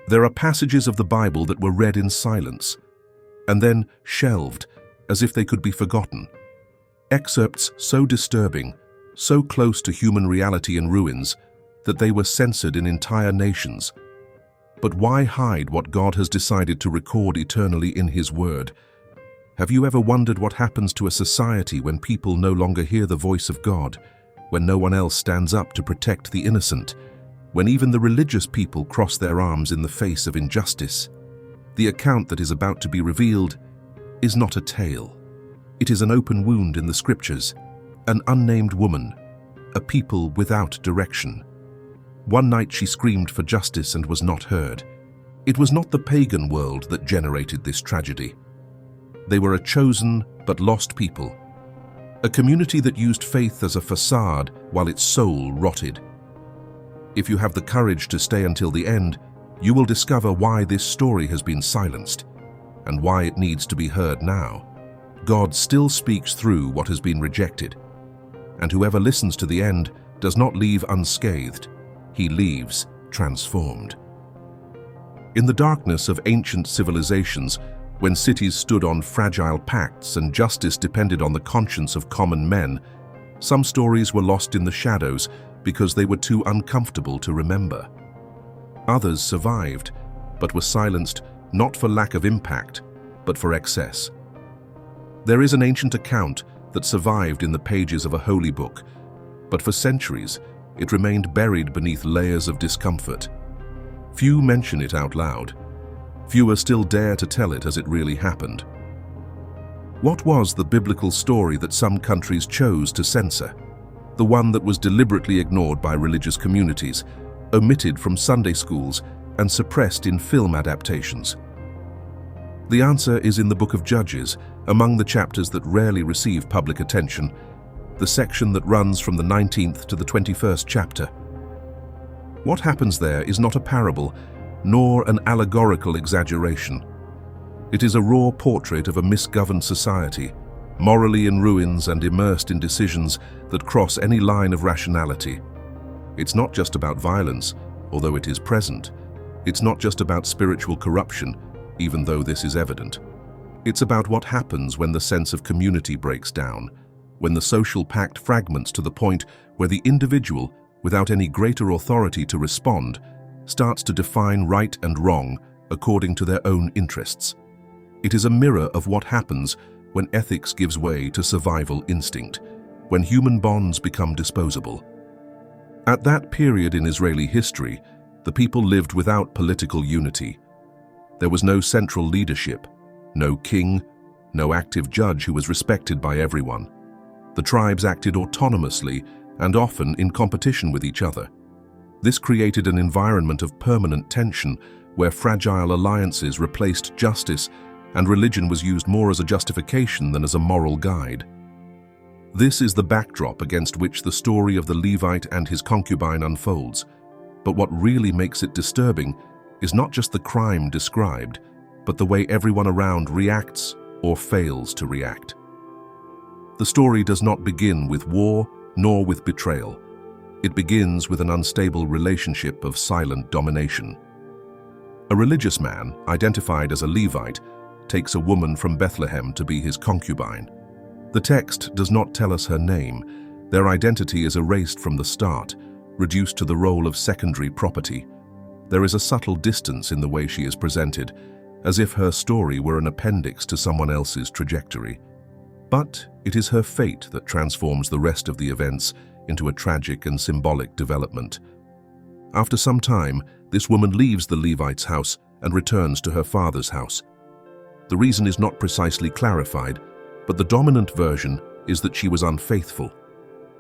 There are passages of the Bible that were read in silence, and then shelved as if they could be forgotten. Excerpts so disturbing, so close to human reality in ruins, that they were censored in entire nations. But why hide what God has decided to record eternally in His Word? Have you ever wondered what happens to a society when people no longer hear the voice of God, when no one else stands up to protect the innocent, when even the religious people cross their arms in the face of injustice? The account that is about to be revealed is not a tale. It is an open wound in the Scriptures, an unnamed woman, a people without direction. One night she screamed for justice and was not heard. It was not the pagan world that generated this tragedy. They were a chosen but lost people, a community that used faith as a facade while its soul rotted. If you have the courage to stay until the end, you will discover why this story has been silenced and why it needs to be heard now. God still speaks through what has been rejected, and whoever listens to the end does not leave unscathed. He leaves transformed. In the darkness of ancient civilizations, when cities stood on fragile pacts and justice depended on the conscience of common men, some stories were lost in the shadows because they were too uncomfortable to remember. Others survived, but were silenced not for lack of impact, but for excess. There is an ancient account that survived in the pages of a holy book, but for centuries it remained buried beneath layers of discomfort. Few mention it out loud. Fewer still dare to tell it as it really happened. What was the biblical story that some countries chose to censor? The one that was deliberately ignored by religious communities, omitted from Sunday schools, and suppressed in film adaptations? The answer is in the book of Judges, among the chapters that rarely receive public attention, the section that runs from the 19th to the 21st chapter. What happens there is not a parable, nor an allegorical exaggeration. It is a raw portrait of a misgoverned society, morally in ruins and immersed in decisions that cross any line of rationality. It's not just about violence, although it is present. It's not just about spiritual corruption, even though this is evident. It's about what happens when the sense of community breaks down, when the social pact fragments to the point where the individual, without any greater authority to respond, starts to define right and wrong according to their own interests. It is a mirror of what happens when ethics gives way to survival instinct, when human bonds become disposable. At that period in Israeli history, the people lived without political unity. There was no central leadership, no king, no active judge who was respected by everyone. The tribes acted autonomously and often in competition with each other. This created an environment of permanent tension where fragile alliances replaced justice and religion was used more as a justification than as a moral guide. This is the backdrop against which the story of the Levite and his concubine unfolds. But what really makes it disturbing is not just the crime described, but the way everyone around reacts or fails to react. The story does not begin with war nor with betrayal. It begins with an unstable relationship of silent domination. A religious man, identified as a Levite, takes a woman from Bethlehem to be his concubine. The text does not tell us her name. Their identity is erased from the start, reduced to the role of secondary property. There is a subtle distance in the way she is presented, as if her story were an appendix to someone else's trajectory. But it is her fate that transforms the rest of the events into a tragic and symbolic development. After some time, this woman leaves the Levite's house and returns to her father's house. The reason is not precisely clarified, but the dominant version is that she was unfaithful.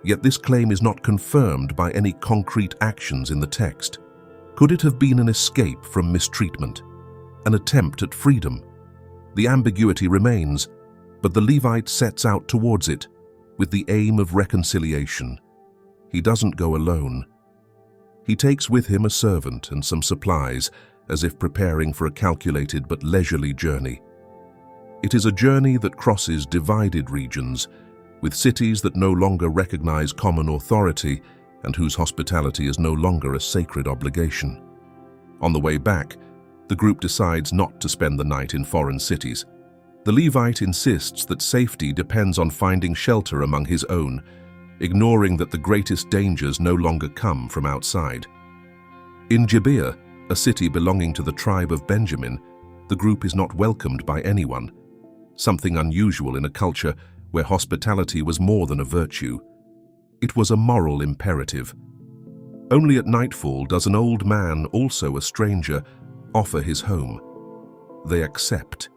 Yet this claim is not confirmed by any concrete actions in the text. Could it have been an escape from mistreatment? An attempt at freedom? The ambiguity remains, but the Levite sets out towards it with the aim of reconciliation. He doesn't go alone. He takes with him a servant and some supplies, as if preparing for a calculated but leisurely journey. It is a journey that crosses divided regions, with cities that no longer recognize common authority and whose hospitality is no longer a sacred obligation. On the way back, the group decides not to spend the night in foreign cities. The Levite insists that safety depends on finding shelter among his own, ignoring that the greatest dangers no longer come from outside. In Gibeah, a city belonging to the tribe of Benjamin, the group is not welcomed by anyone, something unusual in a culture where hospitality was more than a virtue. It was a moral imperative. Only at nightfall does an old man, also a stranger, offer his home. They accept.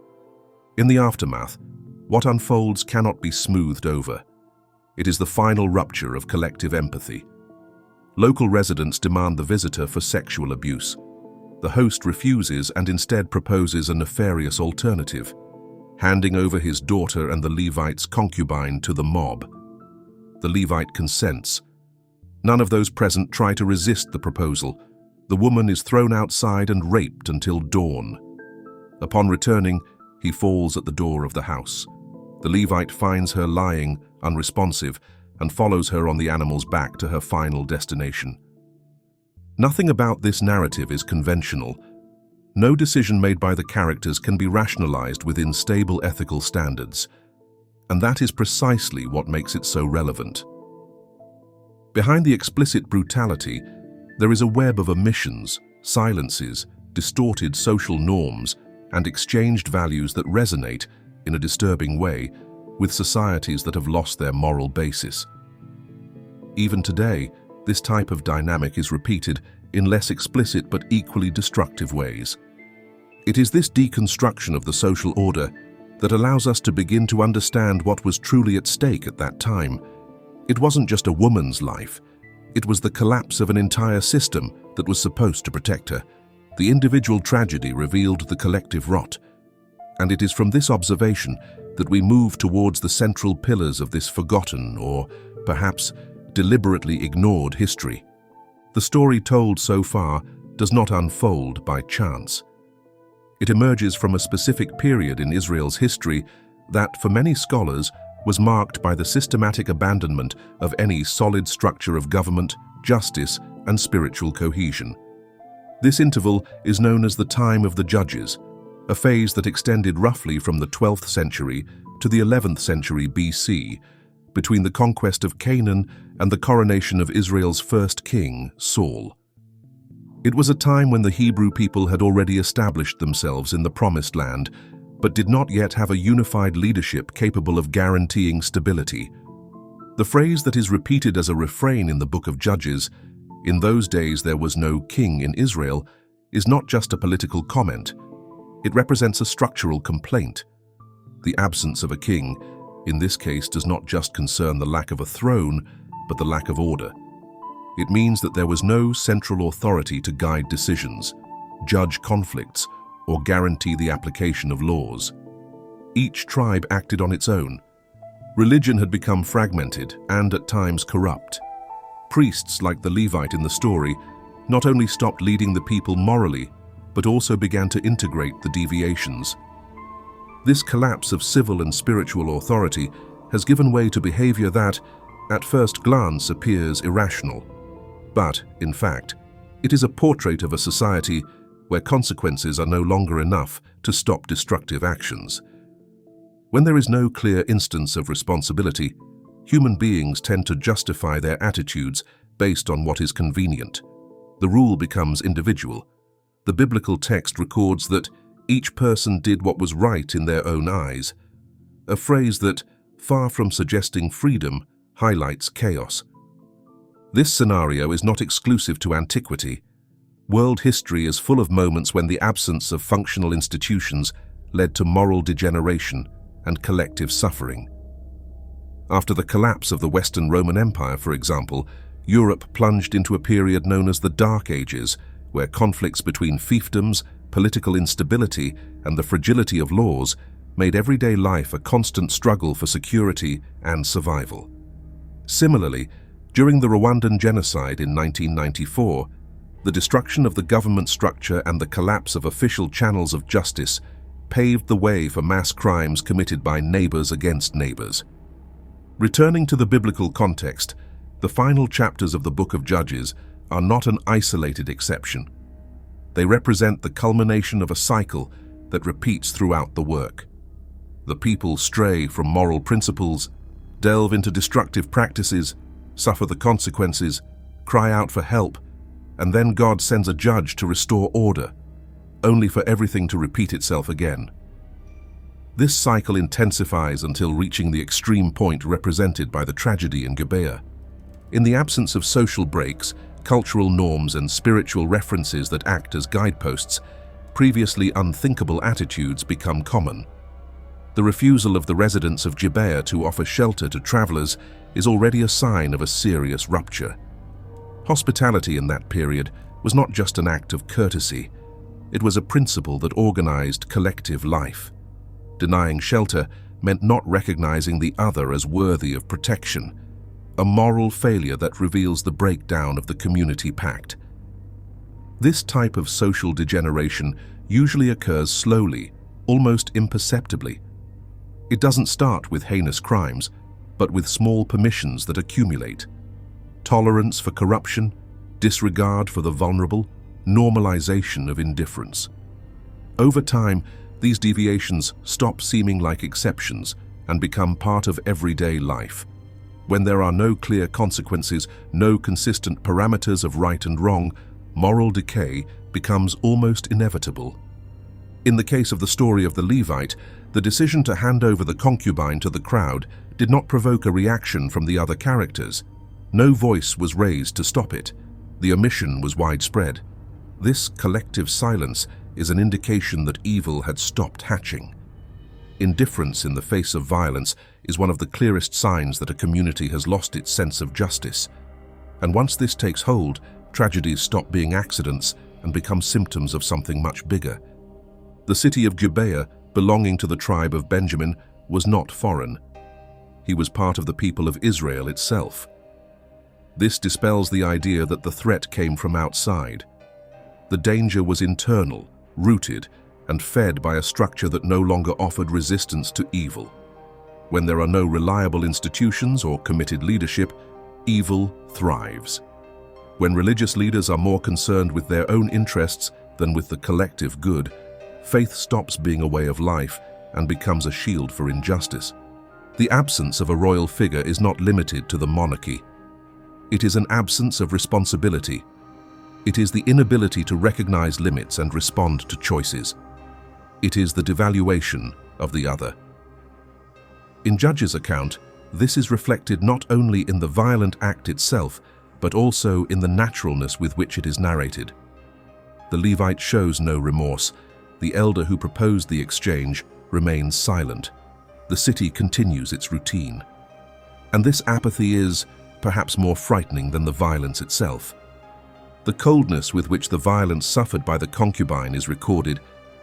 In the aftermath, what unfolds cannot be smoothed over. It is the final rupture of collective empathy. Local residents demand the visitor for sexual abuse. The host refuses and instead proposes a nefarious alternative, handing over his daughter and the Levite's concubine to the mob. The Levite consents. None of those present try to resist the proposal. The woman is thrown outside and raped until dawn. Upon returning, he falls at the door of the house. The Levite finds her lying, unresponsive, and follows her on the animal's back to her final destination. Nothing about this narrative is conventional. No decision made by the characters can be rationalized within stable ethical standards. And that is precisely what makes it so relevant. Behind the explicit brutality, there is a web of omissions, silences, distorted social norms, and exchanged values that resonate, in a disturbing way, with societies that have lost their moral basis. Even today, this type of dynamic is repeated in less explicit but equally destructive ways. It is this deconstruction of the social order that allows us to begin to understand what was truly at stake at that time. It wasn't just a woman's life. It was the collapse of an entire system that was supposed to protect her. The individual tragedy revealed the collective rot. And it is from this observation that we move towards the central pillars of this forgotten or, perhaps, deliberately ignored history. The story told so far does not unfold by chance. It emerges from a specific period in Israel's history that, for many scholars, was marked by the systematic abandonment of any solid structure of government, justice, and spiritual cohesion. This interval is known as the time of the Judges, a phase that extended roughly from the 12th century to the 11th century BC, between the conquest of Canaan and the coronation of Israel's first king, Saul. It was a time when the Hebrew people had already established themselves in the Promised Land, but did not yet have a unified leadership capable of guaranteeing stability. The phrase that is repeated as a refrain in the book of Judges, "In those days there was no king in Israel," is not just a political comment. It represents a structural complaint. The absence of a king, in this case, does not just concern the lack of a throne, but the lack of order. It means that there was no central authority to guide decisions, judge conflicts, or guarantee the application of laws. Each tribe acted on its own. Religion had become fragmented and at times corrupt. Priests, like the Levite in the story, not only stopped leading the people morally, but also began to integrate the deviations. This collapse of civil and spiritual authority has given way to behavior that, at first glance, appears irrational. But, in fact, it is a portrait of a society where consequences are no longer enough to stop destructive actions. When there is no clear instance of responsibility, human beings tend to justify their attitudes based on what is convenient. The rule becomes individual. The biblical text records that each person did what was right in their own eyes, a phrase that, far from suggesting freedom, highlights chaos. This scenario is not exclusive to antiquity. World history is full of moments when the absence of functional institutions led to moral degeneration and collective suffering. After the collapse of the Western Roman Empire, for example, Europe plunged into a period known as the Dark Ages, where conflicts between fiefdoms, political instability, and the fragility of laws made everyday life a constant struggle for security and survival. Similarly, during the Rwandan genocide in 1994, the destruction of the government structure and the collapse of official channels of justice paved the way for mass crimes committed by neighbors against neighbors. Returning to the biblical context, the final chapters of the Book of Judges are not an isolated exception. They represent the culmination of a cycle that repeats throughout the work. The people stray from moral principles, delve into destructive practices, suffer the consequences, cry out for help, and then God sends a judge to restore order, only for everything to repeat itself again. This cycle intensifies until reaching the extreme point represented by the tragedy in Gibeah. In the absence of social breaks, cultural norms and spiritual references that act as guideposts, previously unthinkable attitudes become common. The refusal of the residents of Gibeah to offer shelter to travelers is already a sign of a serious rupture. Hospitality in that period was not just an act of courtesy, it was a principle that organized collective life. Denying shelter meant not recognizing the other as worthy of protection, a moral failure that reveals the breakdown of the community pact. This type of social degeneration usually occurs slowly, almost imperceptibly. It doesn't start with heinous crimes, but with small permissions that accumulate. Tolerance for corruption, disregard for the vulnerable, normalization of indifference. Over time, these deviations stop seeming like exceptions and become part of everyday life. When there are no clear consequences, no consistent parameters of right and wrong, moral decay becomes almost inevitable. In the case of the story of the Levite, the decision to hand over the concubine to the crowd did not provoke a reaction from the other characters. No voice was raised to stop it. The omission was widespread. This collective silence is an indication that evil had stopped hatching. Indifference in the face of violence is one of the clearest signs that a community has lost its sense of justice. And once this takes hold, tragedies stop being accidents and become symptoms of something much bigger. The city of Gibeah, belonging to the tribe of Benjamin, was not foreign. He was part of the people of Israel itself. This dispels the idea that the threat came from outside. The danger was internal, rooted, and fed by a structure that no longer offered resistance to evil. When there are no reliable institutions or committed leadership, evil thrives. When religious leaders are more concerned with their own interests than with the collective good, faith stops being a way of life and becomes a shield for injustice. The absence of a royal figure is not limited to the monarchy. It is an absence of responsibility. It is the inability to recognize limits and respond to choices. It is the devaluation of the other. In Judges' account, this is reflected not only in the violent act itself, but also in the naturalness with which it is narrated. The Levite shows no remorse. The elder who proposed the exchange remains silent. The city continues its routine. And this apathy is, perhaps, more frightening than the violence itself. The coldness with which the violence suffered by the concubine is recorded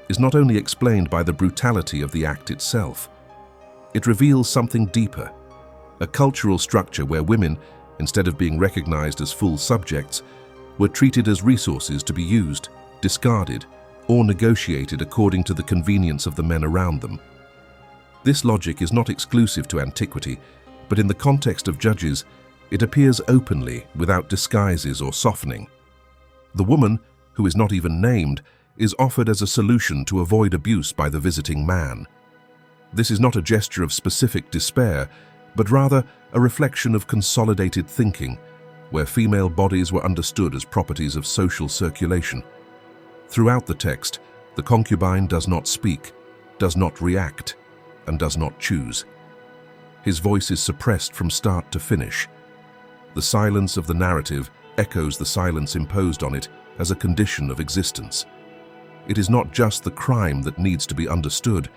is not only explained by the brutality of the act itself. It reveals something deeper, a cultural structure where women, instead of being recognized as full subjects, were treated as resources to be used, discarded, or negotiated according to the convenience of the men around them. This logic is not exclusive to antiquity, but in the context of Judges, it appears openly, without disguises or softening. The woman, who is not even named, is offered as a solution to avoid abuse by the visiting man. This is not a gesture of specific despair, but rather a reflection of consolidated thinking, where female bodies were understood as properties of social circulation. Throughout the text, the concubine does not speak, does not react, and does not choose. His voice is suppressed from start to finish. The silence of the narrative echoes the silence imposed on it as a condition of existence. It is not just the crime that needs to be understood,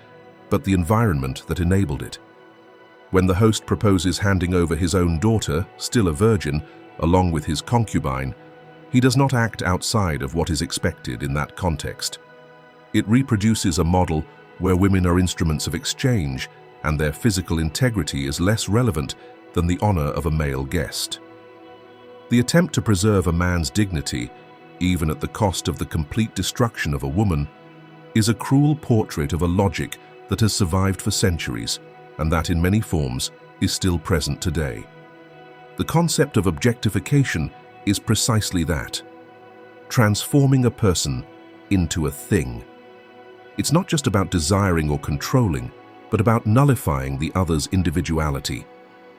but the environment that enabled it. When the host proposes handing over his own daughter, still a virgin, along with his concubine, he does not act outside of what is expected in that context. It reproduces a model where women are instruments of exchange and their physical integrity is less relevant than the honor of a male guest. The attempt to preserve a man's dignity, even at the cost of the complete destruction of a woman, is a cruel portrait of a logic that has survived for centuries and that in many forms is still present today. The concept of objectification is precisely that, transforming a person into a thing. It's not just about desiring or controlling, but about nullifying the other's individuality,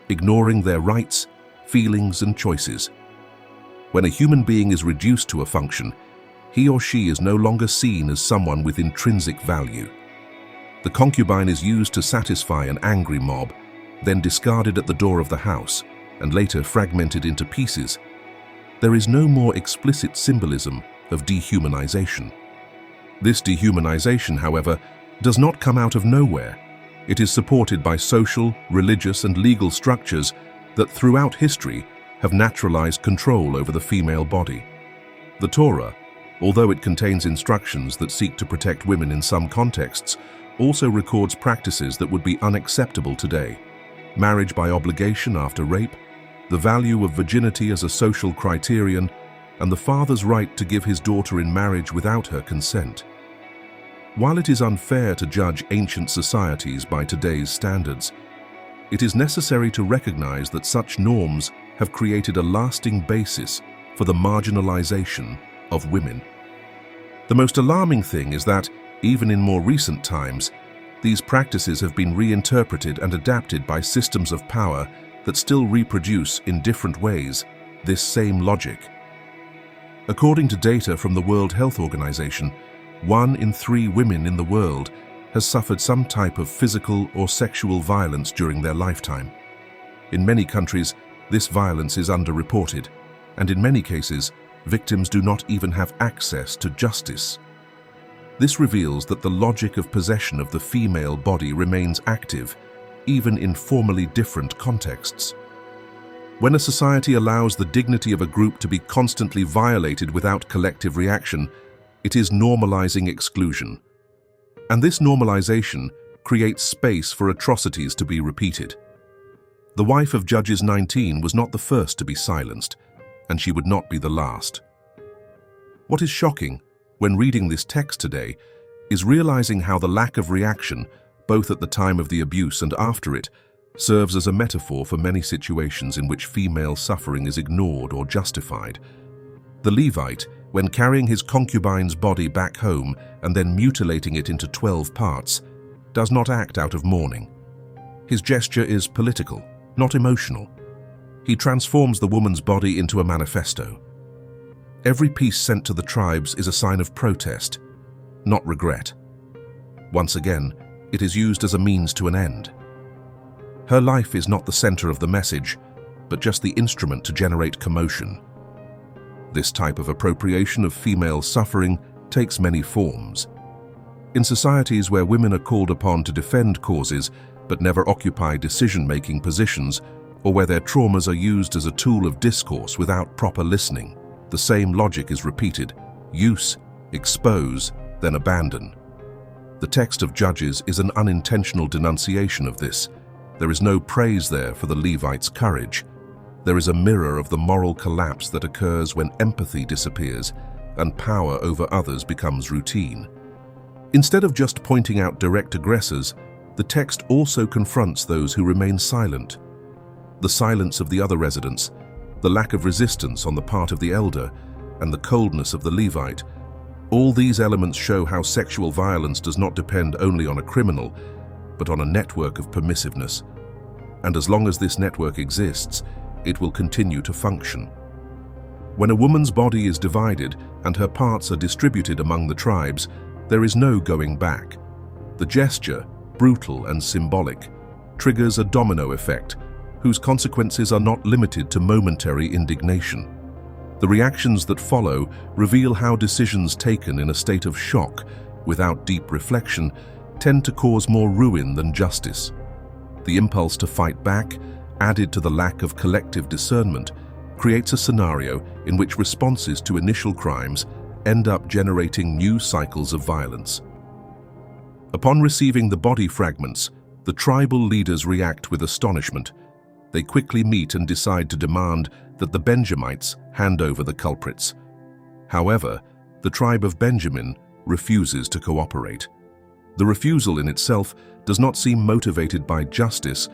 ignoring their rights, feelings, and choices. When a human being is reduced to a function, he or she is no longer seen as someone with intrinsic value. The concubine is used to satisfy an angry mob, then discarded at the door of the house, and later fragmented into pieces. There is no more explicit symbolism of dehumanization. This dehumanization, however, does not come out of nowhere. It is supported by social, religious, and legal structures that throughout history have naturalized control over the female body. The Torah, although it contains instructions that seek to protect women in some contexts, also records practices that would be unacceptable today. Marriage by obligation after rape, the value of virginity as a social criterion, and the father's right to give his daughter in marriage without her consent. While it is unfair to judge ancient societies by today's standards, it is necessary to recognize that such norms have created a lasting basis for the marginalization of women. The most alarming thing is that, even in more recent times, these practices have been reinterpreted and adapted by systems of power that still reproduce in different ways this same logic. According to data from the World Health Organization, 1 in 3 women in the world has suffered some type of physical or sexual violence during their lifetime. In many countries, this violence is underreported, and in many cases, victims do not even have access to justice. This reveals that the logic of possession of the female body remains active, even in formally different contexts. When a society allows the dignity of a group to be constantly violated without collective reaction, it is normalizing exclusion. And this normalization creates space for atrocities to be repeated. The wife of Judges 19 was not the first to be silenced, and she would not be the last. What is shocking when reading this text today is realizing how the lack of reaction, both at the time of the abuse and after it, serves as a metaphor for many situations in which female suffering is ignored or justified. The Levite, when carrying his concubine's body back home and then mutilating it into 12 parts, does not act out of mourning. His gesture is political, not emotional. He transforms the woman's body into a manifesto. Every piece sent to the tribes is a sign of protest, not regret. Once again, it is used as a means to an end. Her life is not the center of the message, but just the instrument to generate commotion. This type of appropriation of female suffering takes many forms. In societies where women are called upon to defend causes but never occupy decision-making positions, or where their traumas are used as a tool of discourse without proper listening, the same logic is repeated: use, expose, then abandon. The text of Judges is an unintentional denunciation of this. There is no praise there for the Levite's courage. There is a mirror of the moral collapse that occurs when empathy disappears and power over others becomes routine. Instead of just pointing out direct aggressors, the text also confronts those who remain silent. The silence of the other residents, the lack of resistance on the part of the elder, and the coldness of the Levite. All these elements show how sexual violence does not depend only on a criminal, but on a network of permissiveness. And as long as this network exists, it will continue to function. When a woman's body is divided and her parts are distributed among the tribes, there is no going back. The gesture, brutal and symbolic, triggers a domino effect, whose consequences are not limited to momentary indignation. The reactions that follow reveal how decisions taken in a state of shock, without deep reflection, tend to cause more ruin than justice. The impulse to fight back, added to the lack of collective discernment, creates a scenario in which responses to initial crimes end up generating new cycles of violence. Upon receiving the body fragments, the tribal leaders react with astonishment. They quickly meet and decide to demand that the Benjamites hand over the culprits. However, the tribe of Benjamin refuses to cooperate. The refusal in itself does not seem motivated by justice,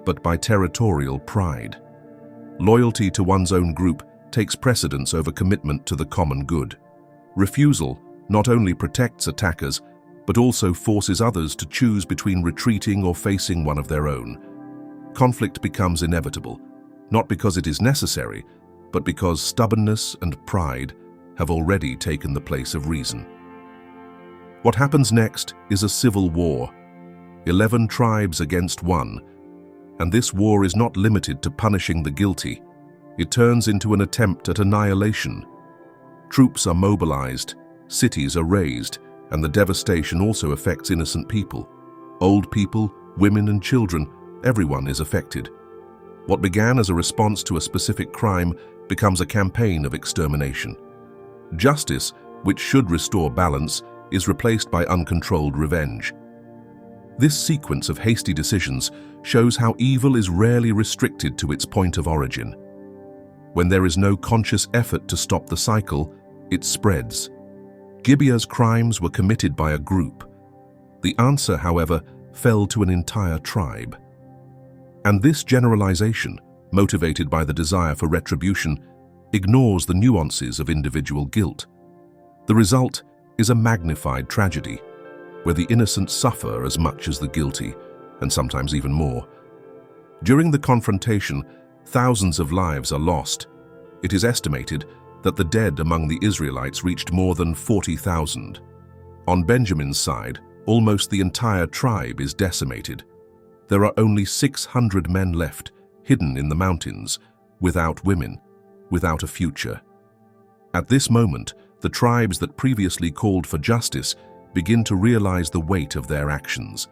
but by territorial pride. Loyalty to one's own group takes precedence over commitment to the common good. Refusal, not only protects attackers, but also forces others to choose between retreating or facing one of their own. Conflict becomes inevitable, not because it is necessary, but because stubbornness and pride have already taken the place of reason. What happens next is a civil war, 11 tribes against one, and this war is not limited to punishing the guilty. It turns into an attempt at annihilation. Troops are mobilized, cities are razed, and the devastation also affects innocent people. Old people, women and children, everyone is affected. What began as a response to a specific crime becomes a campaign of extermination. Justice, which should restore balance, is replaced by uncontrolled revenge. This sequence of hasty decisions shows how evil is rarely restricted to its point of origin. When there is no conscious effort to stop the cycle, it spreads. Gibeah's crimes were committed by a group. The answer, however, fell to an entire tribe. And this generalization, motivated by the desire for retribution, ignores the nuances of individual guilt. The result is a magnified tragedy, where the innocent suffer as much as the guilty, and sometimes even more. During the confrontation, thousands of lives are lost. It is estimated that the dead among the Israelites reached more than 40,000. On Benjamin's side, almost the entire tribe is decimated. There are only 600 men left, hidden in the mountains, without women, without a future. At this moment, the tribes that previously called for justice begin to realize the weight of their actions.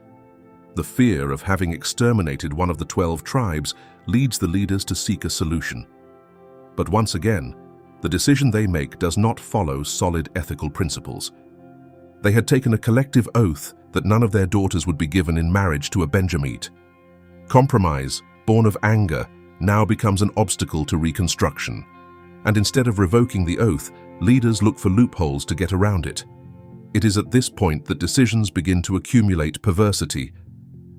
The fear of having exterminated one of the 12 tribes leads the leaders to seek a solution. But once again, the decision they make does not follow solid ethical principles. They had taken a collective oath that none of their daughters would be given in marriage to a Benjamite. Compromise, born of anger, now becomes an obstacle to reconstruction. And instead of revoking the oath, leaders look for loopholes to get around it. It is at this point that decisions begin to accumulate perversity.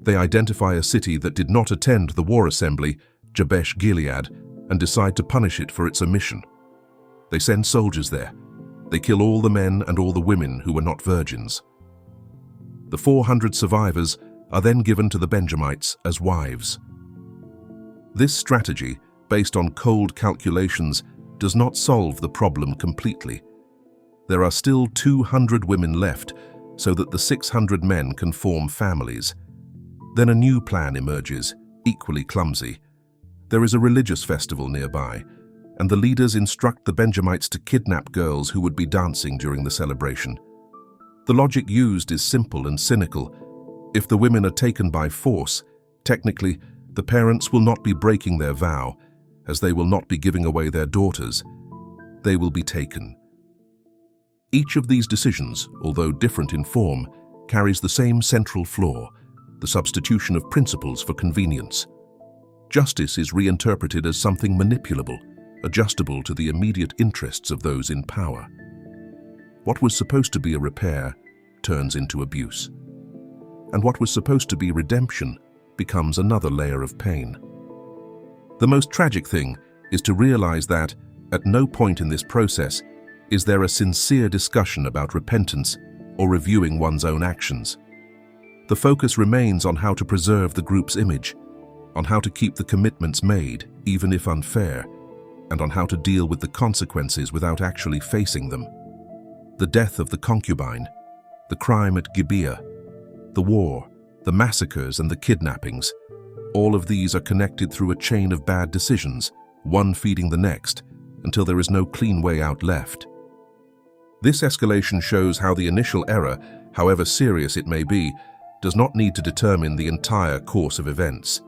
They identify a city that did not attend the war assembly, Jabesh Gilead, and decide to punish it for its omission. They send soldiers there. They kill all the men and all the women who were not virgins. The 400 survivors are then given to the Benjamites as wives. This strategy, based on cold calculations, does not solve the problem completely. There are still 200 women left, so that the 600 men can form families. Then a new plan emerges, equally clumsy. There is a religious festival nearby, and the leaders instruct the Benjamites to kidnap girls who would be dancing during the celebration. The logic used is simple and cynical. If the women are taken by force, technically, the parents will not be breaking their vow, as they will not be giving away their daughters. They will be taken. Each of these decisions, although different in form, carries the same central flaw, the substitution of principles for convenience. Justice is reinterpreted as something manipulable, adjustable to the immediate interests of those in power. What was supposed to be a repair turns into abuse. And what was supposed to be redemption becomes another layer of pain. The most tragic thing is to realize that, at no point in this process, is there a sincere discussion about repentance or reviewing one's own actions. The focus remains on how to preserve the group's image, on how to keep the commitments made, even if unfair, and on how to deal with the consequences without actually facing them. The death of the concubine, the crime at Gibeah, the war, the massacres and the kidnappings, all of these are connected through a chain of bad decisions, one feeding the next, until there is no clean way out left. This escalation shows how the initial error, however serious it may be, does not need to determine the entire course of events.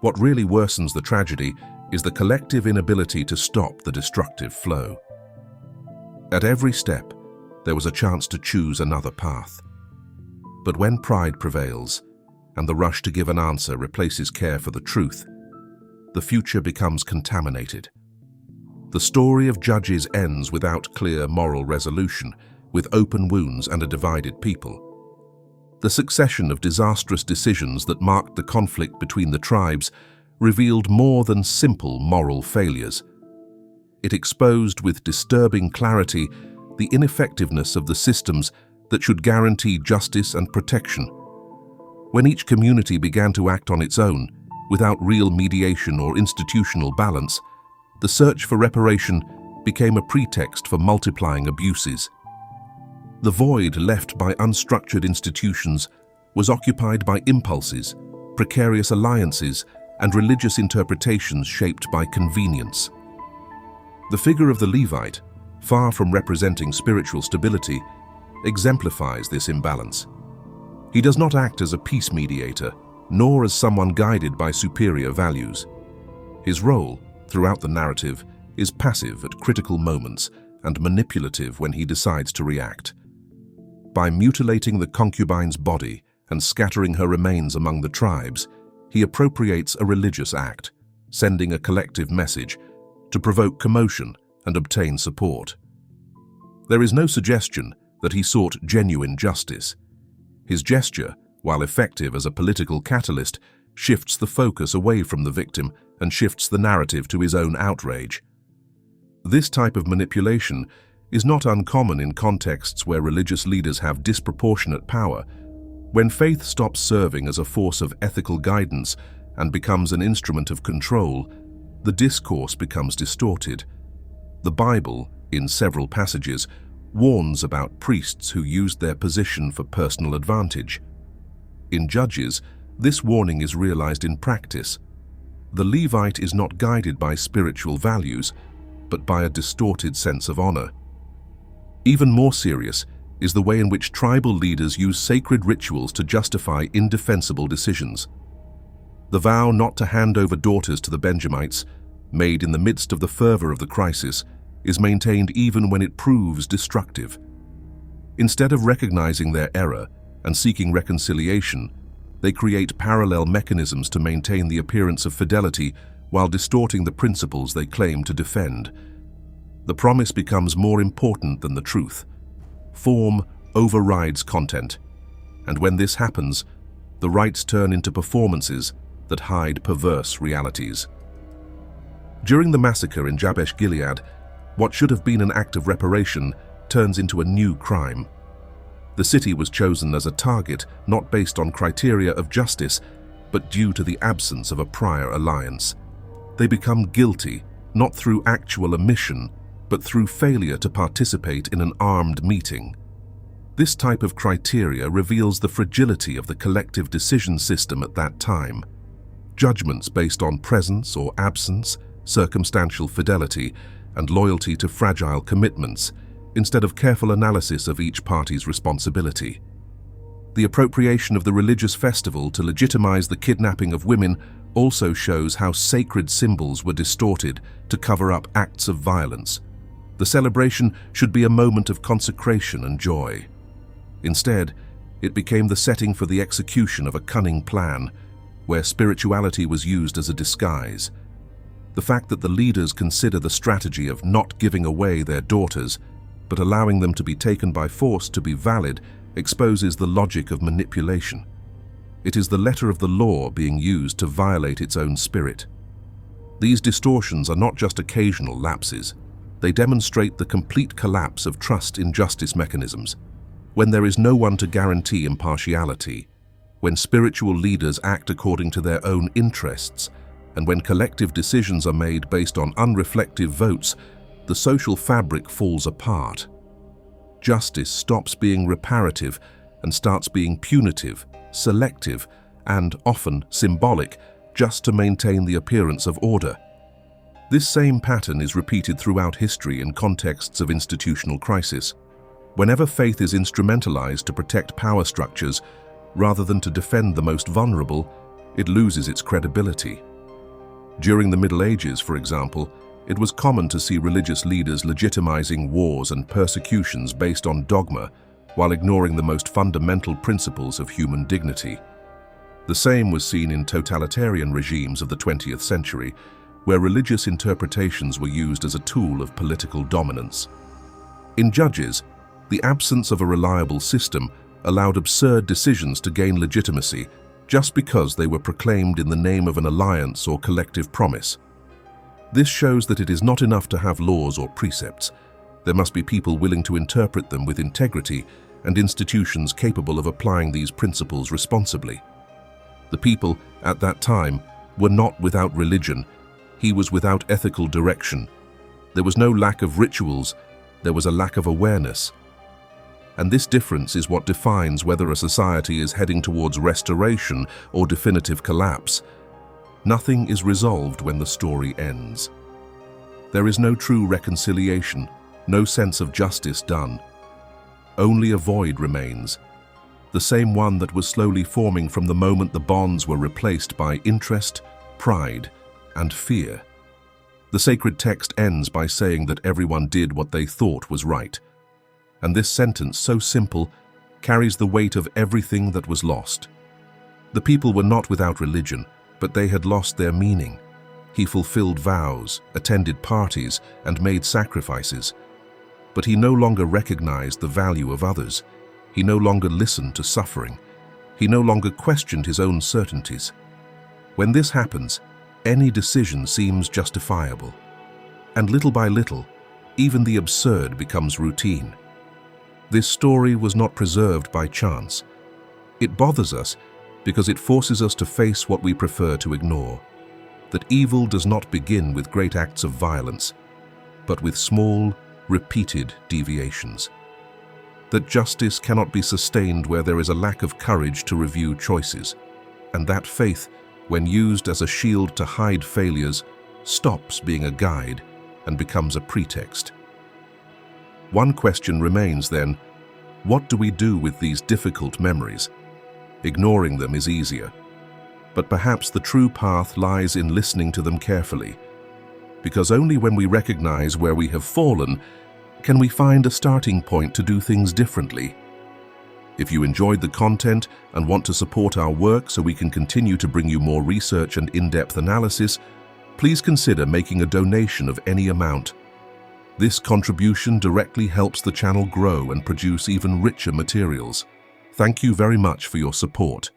What really worsens the tragedy is the collective inability to stop the destructive flow. At every step, there was a chance to choose another path. But when pride prevails, and the rush to give an answer replaces care for the truth, the future becomes contaminated. The story of Judges ends without clear moral resolution, with open wounds and a divided people. The succession of disastrous decisions that marked the conflict between the tribes revealed more than simple moral failures. It exposed with disturbing clarity the ineffectiveness of the systems that should guarantee justice and protection. When each community began to act on its own, without real mediation or institutional balance, the search for reparation became a pretext for multiplying abuses. The void left by unstructured institutions was occupied by impulses, precarious alliances, and religious interpretations shaped by convenience. The figure of the Levite, far from representing spiritual stability, exemplifies this imbalance. He does not act as a peace mediator, nor as someone guided by superior values. His role, throughout the narrative, is passive at critical moments and manipulative when he decides to react. By mutilating the concubine's body and scattering her remains among the tribes, he appropriates a religious act, sending a collective message to provoke commotion and obtain support. There is no suggestion that he sought genuine justice. His gesture, while effective as a political catalyst, shifts the focus away from the victim and shifts the narrative to his own outrage. This type of manipulation is not uncommon in contexts where religious leaders have disproportionate power. When faith stops serving as a force of ethical guidance and becomes an instrument of control, the discourse becomes distorted. The Bible, in several passages, warns about priests who used their position for personal advantage. In Judges, this warning is realized in practice. The Levite is not guided by spiritual values, but by a distorted sense of honor. Even more serious is the way in which tribal leaders use sacred rituals to justify indefensible decisions. The vow not to hand over daughters to the Benjamites, made in the midst of the fervor of the crisis, is maintained even when it proves destructive. Instead of recognizing their error and seeking reconciliation, they create parallel mechanisms to maintain the appearance of fidelity while distorting the principles they claim to defend. The promise becomes more important than the truth. Form overrides content, and when this happens, the rites turn into performances that hide perverse realities. During the massacre in Jabesh Gilead, what should have been an act of reparation turns into a new crime. The city was chosen as a target not based on criteria of justice, but due to the absence of a prior alliance. They become guilty not through actual omission, but through failure to participate in an armed meeting. This type of criteria reveals the fragility of the collective decision system at that time. Judgments based on presence or absence, circumstantial fidelity, and loyalty to fragile commitments, instead of careful analysis of each party's responsibility. The appropriation of the religious festival to legitimize the kidnapping of women also shows how sacred symbols were distorted to cover up acts of violence. The celebration should be a moment of consecration and joy. Instead, it became the setting for the execution of a cunning plan, where spirituality was used as a disguise. The fact that the leaders consider the strategy of not giving away their daughters, but allowing them to be taken by force to be valid, exposes the logic of manipulation. It is the letter of the law being used to violate its own spirit. These distortions are not just occasional lapses. They demonstrate the complete collapse of trust in justice mechanisms. When there is no one to guarantee impartiality, when spiritual leaders act according to their own interests, and when collective decisions are made based on unreflective votes, the social fabric falls apart. Justice stops being reparative and starts being punitive, selective, and often symbolic, just to maintain the appearance of order. This same pattern is repeated throughout history in contexts of institutional crisis. Whenever faith is instrumentalized to protect power structures, rather than to defend the most vulnerable, it loses its credibility. During the Middle Ages, for example, it was common to see religious leaders legitimizing wars and persecutions based on dogma, while ignoring the most fundamental principles of human dignity. The same was seen in totalitarian regimes of the 20th century, where religious interpretations were used as a tool of political dominance. In Judges, the absence of a reliable system allowed absurd decisions to gain legitimacy just because they were proclaimed in the name of an alliance or collective promise. This shows that it is not enough to have laws or precepts. There must be people willing to interpret them with integrity and institutions capable of applying these principles responsibly. The people, at that time, were not without religion. He was without ethical direction. There was no lack of rituals, there was a lack of awareness. And this difference is what defines whether a society is heading towards restoration or definitive collapse. Nothing is resolved when the story ends. There is no true reconciliation, no sense of justice done. Only a void remains, the same one that was slowly forming from the moment the bonds were replaced by interest, pride, and fear. The sacred text ends by saying that everyone did what they thought was right. And this sentence, so simple, carries the weight of everything that was lost. The people were not without religion, but they had lost their meaning. He fulfilled vows, attended parties, and made sacrifices. But he no longer recognized the value of others. He no longer listened to suffering. He no longer questioned his own certainties. When this happens, any decision seems justifiable. And little by little, even the absurd becomes routine. This story was not preserved by chance. It bothers us because it forces us to face what we prefer to ignore. That evil does not begin with great acts of violence, but with small, repeated deviations. That justice cannot be sustained where there is a lack of courage to review choices, and that faith, when used as a shield to hide failures, stops being a guide and becomes a pretext. One question remains then: what do we do with these difficult memories? Ignoring them is easier, but perhaps the true path lies in listening to them carefully, because only when we recognize where we have fallen can we find a starting point to do things differently. If you enjoyed the content and want to support our work so we can continue to bring you more research and in-depth analysis, please consider making a donation of any amount. This contribution directly helps the channel grow and produce even richer materials. Thank you very much for your support.